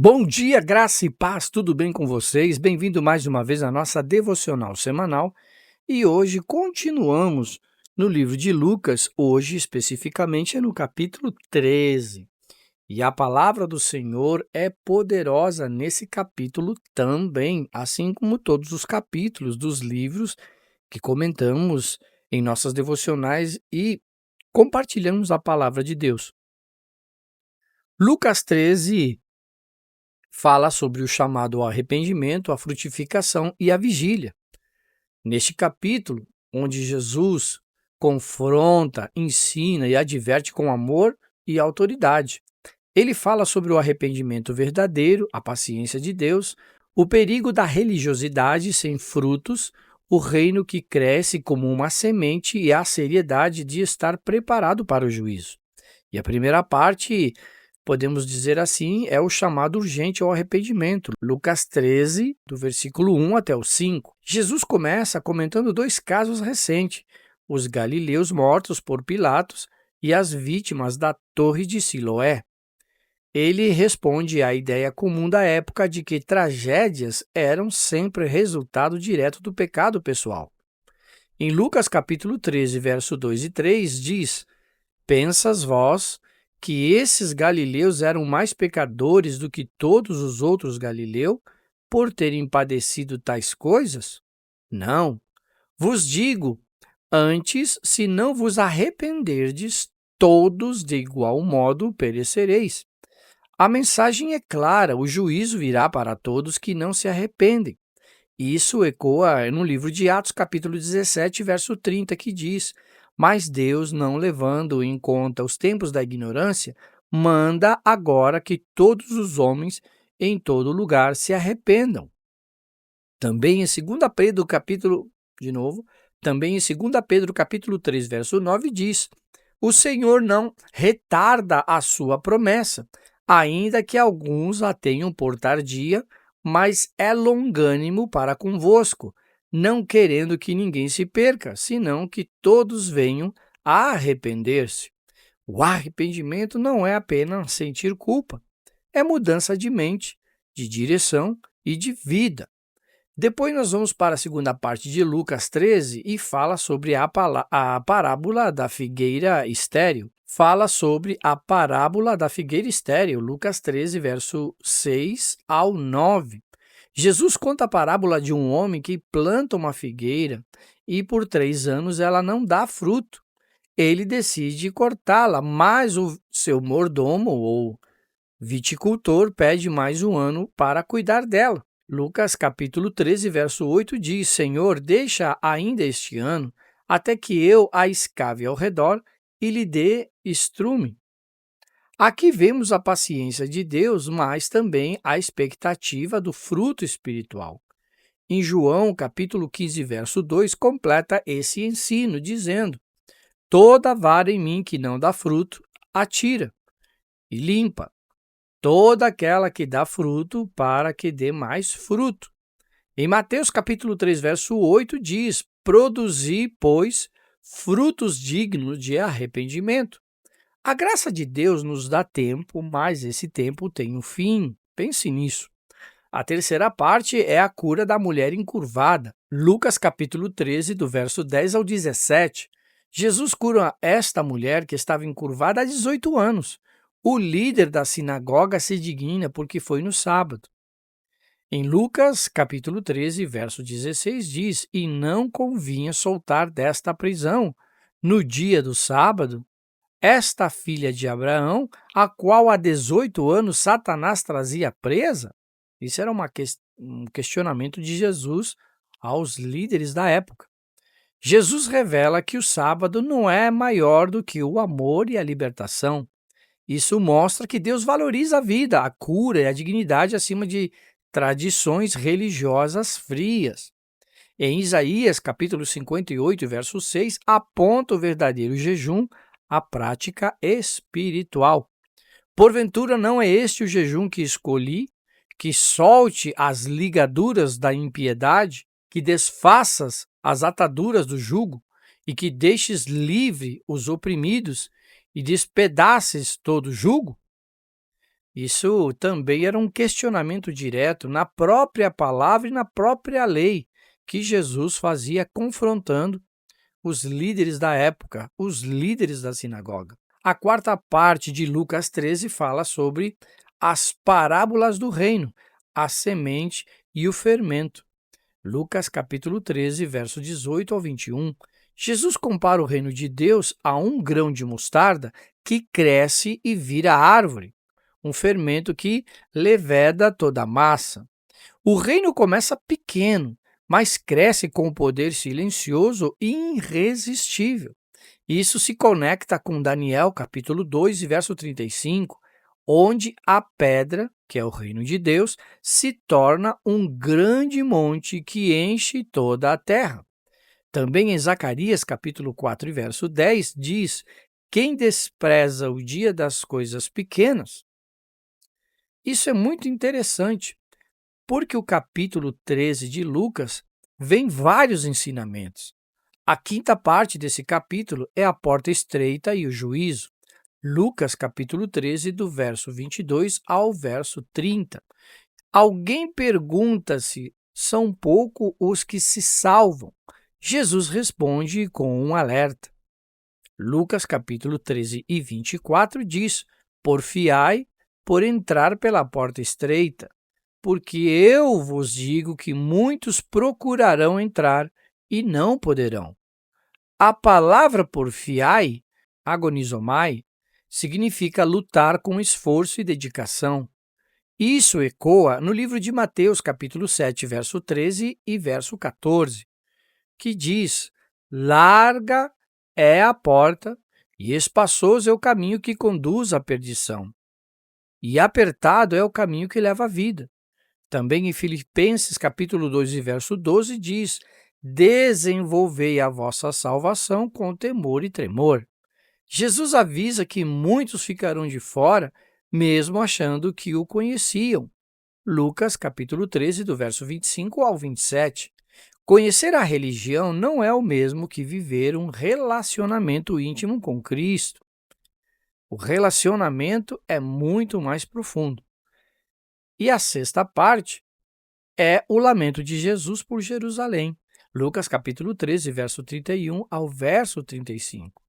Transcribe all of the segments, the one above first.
Bom dia, graça e paz, tudo bem com vocês? Bem-vindo mais uma vez à nossa devocional semanal e hoje continuamos no livro de Lucas, hoje especificamente é no capítulo 13. E a palavra do Senhor é poderosa nesse capítulo também, assim como todos os capítulos dos livros que comentamos em nossas devocionais e compartilhamos a palavra de Deus. Lucas 13 fala sobre o chamado ao arrependimento, a frutificação e a vigília. Neste capítulo, onde Jesus confronta, ensina e adverte com amor e autoridade. Ele fala sobre o arrependimento verdadeiro, a paciência de Deus, o perigo da religiosidade sem frutos, o reino que cresce como uma semente e a seriedade de estar preparado para o juízo. E a primeira parte, podemos dizer assim, é o chamado urgente ao arrependimento. Lucas 13, do versículo 1 até o 5. Jesus começa comentando dois casos recentes, os galileus mortos por Pilatos e as vítimas da Torre de Siloé. Ele responde à ideia comum da época de que tragédias eram sempre resultado direto do pecado pessoal. Em Lucas capítulo 13, verso 2 e 3, diz: Pensas vós que esses galileus eram mais pecadores do que todos os outros galileus por terem padecido tais coisas? Não. Vos digo, antes, se não vos arrependerdes, todos de igual modo perecereis. A mensagem é clara, o juízo virá para todos que não se arrependem. Isso ecoa no livro de Atos, capítulo 17, verso 30, que diz: Mas Deus, não levando em conta os tempos da ignorância, manda agora que todos os homens em todo lugar se arrependam. Também em 2 Pedro, também em 2 Pedro, capítulo 3, verso 9, diz: O Senhor não retarda a sua promessa, ainda que alguns a tenham por tardia, mas é longânimo para convosco, não querendo que ninguém se perca, senão que todos venham a arrepender-se. O arrependimento não é apenas sentir culpa, é mudança de mente, de direção e de vida. Depois nós vamos para a segunda parte de Lucas 13 e fala sobre a parábola da figueira estéril. Lucas 13, verso 6 ao 9. Jesus conta a parábola de um homem que planta uma figueira e por 3 anos ela não dá fruto. Ele decide cortá-la, mas o seu mordomo ou viticultor pede mais um ano para cuidar dela. Lucas capítulo 13, verso 8 diz: Senhor, deixa ainda este ano, até que eu a escave ao redor e lhe dê estrume. Aqui vemos a paciência de Deus, mas também a expectativa do fruto espiritual. Em João capítulo 15, verso 2, completa esse ensino, dizendo: Toda vara em mim que não dá fruto, atira e limpa. Toda aquela que dá fruto, para que dê mais fruto. Em Mateus capítulo 3, verso 8, diz: Produzi, pois, frutos dignos de arrependimento. A graça de Deus nos dá tempo, mas esse tempo tem um fim. Pense nisso. A terceira parte é a cura da mulher encurvada. Lucas capítulo 13, do verso 10 ao 17. Jesus cura esta mulher que estava encurvada há 18 anos. O líder da sinagoga se digna porque foi no sábado. Em Lucas, capítulo 13, verso 16, diz: E não convinha soltar desta prisão, no dia do sábado, esta filha de Abraão, a qual há 18 anos Satanás trazia presa? Isso era um questionamento de Jesus aos líderes da época. Jesus revela que o sábado não é maior do que o amor e a libertação. Isso mostra que Deus valoriza a vida, a cura e a dignidade acima de tradições religiosas frias. Em Isaías, capítulo 58, verso 6, aponta o verdadeiro jejum à prática espiritual. Porventura não é este o jejum que escolhi, que solte as ligaduras da impiedade, que desfaças as ataduras do jugo e que deixes livre os oprimidos e despedaces todo jugo? Isso também era um questionamento direto na própria palavra e na própria lei que Jesus fazia confrontando os líderes da época, os líderes da sinagoga. A quarta parte de Lucas 13 fala sobre as parábolas do reino, a semente e o fermento. Lucas capítulo 13, verso 18 ao 21. Jesus compara o reino de Deus a um grão de mostarda que cresce e vira árvore, um fermento que leveda toda a massa. O reino começa pequeno, mas cresce com um poder silencioso e irresistível. Isso se conecta com Daniel, capítulo 2, verso 35, onde a pedra, que é o reino de Deus, se torna um grande monte que enche toda a terra. Também em Zacarias, capítulo 4, verso 10, diz: quem despreza o dia das coisas pequenas. Isso é muito interessante, porque o capítulo 13 de Lucas vem vários ensinamentos. A quinta parte desse capítulo é a porta estreita e o juízo. Lucas, capítulo 13, do verso 22 ao verso 30. Alguém pergunta se são pouco os que se salvam. Jesus responde com um alerta. Lucas, capítulo 13 e 24 diz: porfiai por entrar pela porta estreita, porque eu vos digo que muitos procurarão entrar e não poderão. A palavra porfiai, agonizomai, significa lutar com esforço e dedicação. Isso ecoa no livro de Mateus, capítulo 7, verso 13 e verso 14, que diz: larga é a porta e espaçoso é o caminho que conduz à perdição, e apertado é o caminho que leva à vida. Também em Filipenses, capítulo 2, verso 12, diz: desenvolvei a vossa salvação com temor e tremor. Jesus avisa que muitos ficarão de fora, mesmo achando que o conheciam. Lucas, capítulo 13, do verso 25 ao 27. Conhecer a religião não é o mesmo que viver um relacionamento íntimo com Cristo. O relacionamento é muito mais profundo. E a sexta parte é o lamento de Jesus por Jerusalém. Lucas capítulo 13, verso 31 ao verso 35.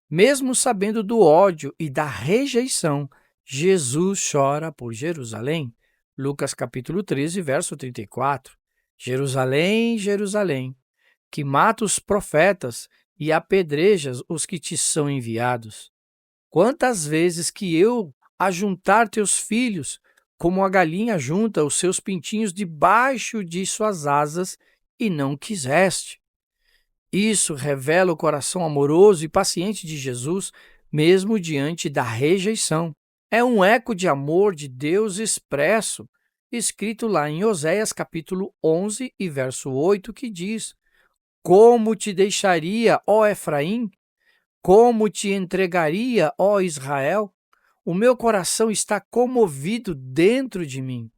Mesmo sabendo do ódio e da rejeição, Jesus chora por Jerusalém. Lucas capítulo 13, verso 34. Jerusalém, Jerusalém, que mata os profetas e apedrejas os que te são enviados. Quantas vezes que eu ajuntar teus filhos, como a galinha junta os seus pintinhos debaixo de suas asas, e não quiseste. Isso revela o coração amoroso e paciente de Jesus, mesmo diante da rejeição. É um eco de amor de Deus expresso, escrito lá em Oséias capítulo 11 e verso 8, que diz: como te deixaria, ó Efraim? Como te entregaria, ó Israel? O meu coração está comovido dentro de mim.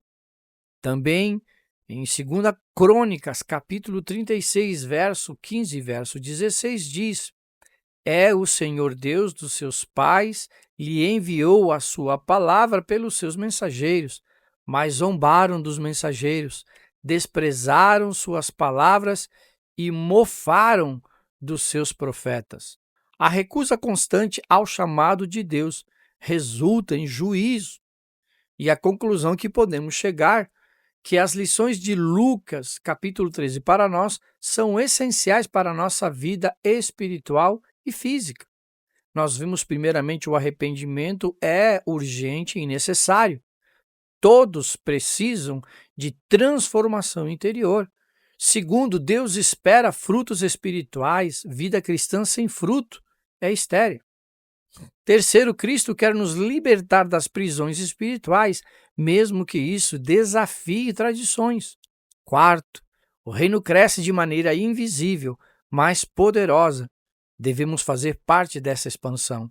Também em 2 Crônicas, capítulo 36, verso 15 e verso 16, diz: é o Senhor Deus dos seus pais, lhe enviou a sua palavra pelos seus mensageiros, mas zombaram dos mensageiros, desprezaram suas palavras e mofaram dos seus profetas. A recusa constante ao chamado de Deus resulta em juízo. E a conclusão que podemos chegar que as lições de Lucas, capítulo 13, para nós, são essenciais para a nossa vida espiritual e física. Nós vimos, primeiramente, o arrependimento é urgente e necessário. Todos precisam de transformação interior. Segundo, Deus espera frutos espirituais. Vida cristã sem fruto é estéril. Terceiro, Cristo quer nos libertar das prisões espirituais, mesmo que isso desafie tradições. Quarto, o reino cresce de maneira invisível, mas poderosa. Devemos fazer parte dessa expansão.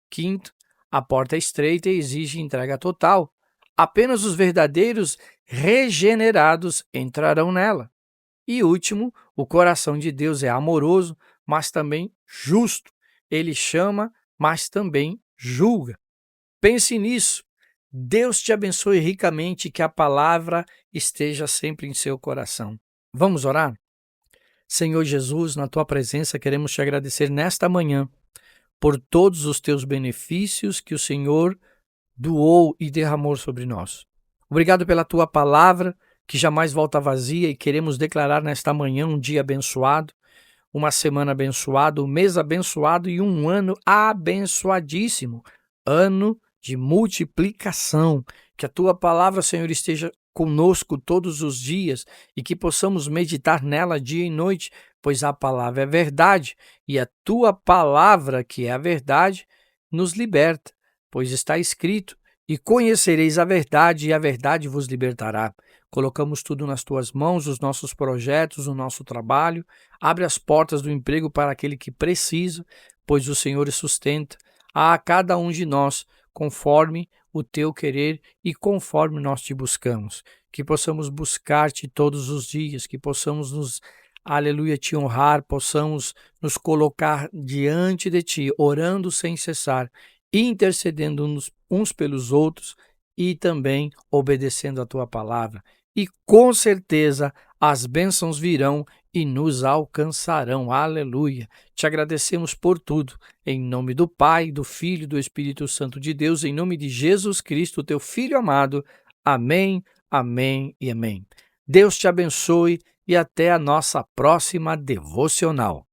Quinto, a porta é estreita e exige entrega total. Apenas os verdadeiros regenerados entrarão nela. E último, o coração de Deus é amoroso, mas também justo. Ele chama, mas também julga. Pense nisso. Deus te abençoe ricamente e que a palavra esteja sempre em seu coração. Vamos orar? Senhor Jesus, na tua presença queremos te agradecer nesta manhã por todos os teus benefícios que o Senhor doou e derramou sobre nós. Obrigado pela tua palavra, que jamais volta vazia, e queremos declarar nesta manhã um dia abençoado, uma semana abençoada, um mês abençoado e um ano abençoadíssimo. Ano de multiplicação. Que a tua palavra, Senhor, esteja conosco todos os dias e que possamos meditar nela dia e noite, pois a palavra é verdade e a tua palavra, que é a verdade, nos liberta, pois está escrito: e conhecereis a verdade, e a verdade vos libertará. Colocamos tudo nas tuas mãos, os nossos projetos, o nosso trabalho. Abre as portas do emprego para aquele que precisa, pois o Senhor sustenta a cada um de nós, conforme o teu querer e conforme nós te buscamos. Que possamos buscar-te todos os dias, que possamos aleluia, te honrar, possamos nos colocar diante de ti, orando sem cessar, intercedendo uns pelos outros e também obedecendo a tua palavra. E com certeza as bênçãos virão e nos alcançarão. Aleluia. Te agradecemos por tudo. Em nome do Pai, do Filho e do Espírito Santo de Deus, em nome de Jesus Cristo, teu Filho amado. Amém, amém e amém. Deus te abençoe e até a nossa próxima devocional.